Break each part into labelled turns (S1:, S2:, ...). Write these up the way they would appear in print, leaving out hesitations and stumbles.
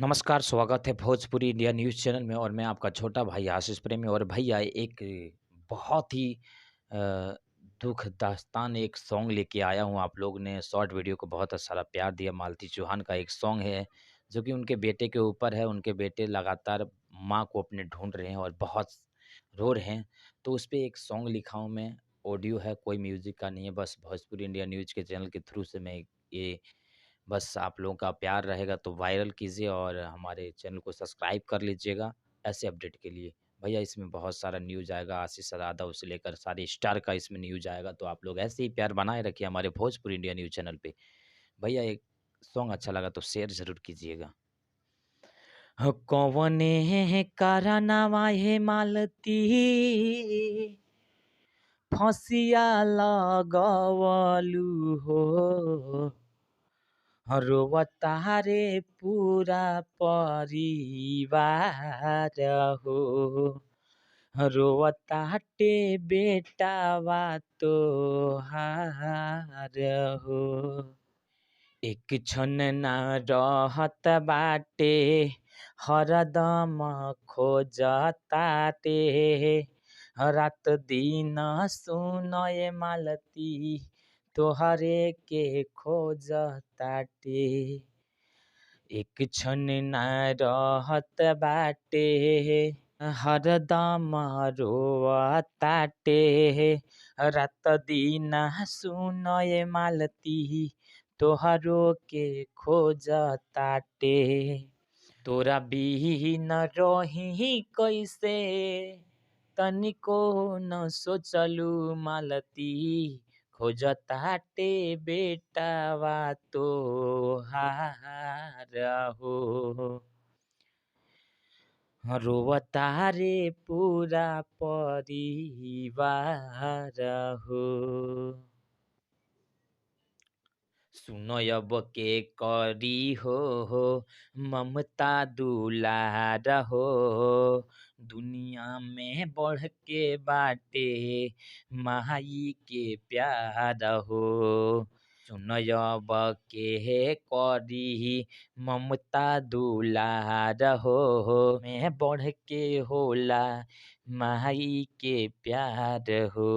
S1: नमस्कार, स्वागत है भोजपुरी इंडिया न्यूज़ चैनल में और मैं आपका छोटा भाई आशीष प्रेमी और भैया एक बहुत ही अ, दुःख दास्तान एक सॉन्ग लेके आया हूँ। आप लोग ने शॉर्ट वीडियो को बहुत सारा प्यार दिया। मालती चौहान का एक सॉन्ग है, जो कि उनके बेटे के ऊपर है। उनके बेटे लगातार माँ को अपने ढूँढ रहे हैं और बहुत रो रहे हैं। तो उस पे एक सॉन्ग लिखा हूँ मैं, ऑडियो है, कोई म्यूज़िक का नहीं है। बस भोजपुरी इंडिया न्यूज़ के चैनल के थ्रू से मैं ये बस आप लोगों का प्यार रहेगा तो वायरल कीजिए और हमारे चैनल को सब्सक्राइब कर लीजिएगा ऐसे अपडेट के लिए। भैया इसमें बहुत सारा न्यूज़ आएगा, आशीष यादव से लेकर सारे स्टार का इसमें न्यूज़ आएगा, तो आप लोग ऐसे ही प्यार बनाए रखिए हमारे भोजपुरी इंडिया न्यूज़ चैनल पे। भैया एक सॉन्ग अच्छा लगा तो शेयर ज़रूर कीजिएगा। कौने कारनामा हे मालती फसिया लगवलु हो रोवता रे पूरा परिवार हो रोवताटे बेटावा तोहार हो एक क्षण ना रहत बाटे हरदम खोजताटे रात दिन सुनए मालती तोहरे के खोजताटे एक क्षण ना रहत बाटे हरदम रोवताटे रात दिन सुनए मालती तोहरो के खोजताटे तोरा बिन रही कैसे तनिको न सोचलू मालती खोजताटे बेटावा तोहार हो रोवता रे पूरा परिवार हो सुनो अब के करी हो ममता दुलार हो दुनिया में बढ़ के बाटे माई के प्यार हो सुनो अब के करी ममता दुलार हो में बढ़ के होला माई के प्यार हो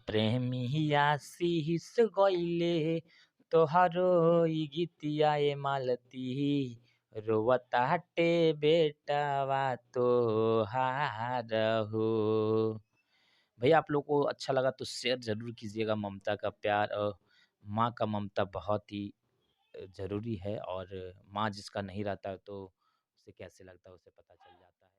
S1: प्रेमी आशीष गइले तोहरो ई गीतिया ए मालती रोवताटे बेटावा तोहार हो। भैया आप लोग को अच्छा लगा तो शेयर ज़रूर कीजिएगा। ममता का प्यार और माँ का ममता बहुत ही ज़रूरी है और माँ जिसका नहीं रहता है तो उसे कैसे लगता है उसे पता चल जाता है।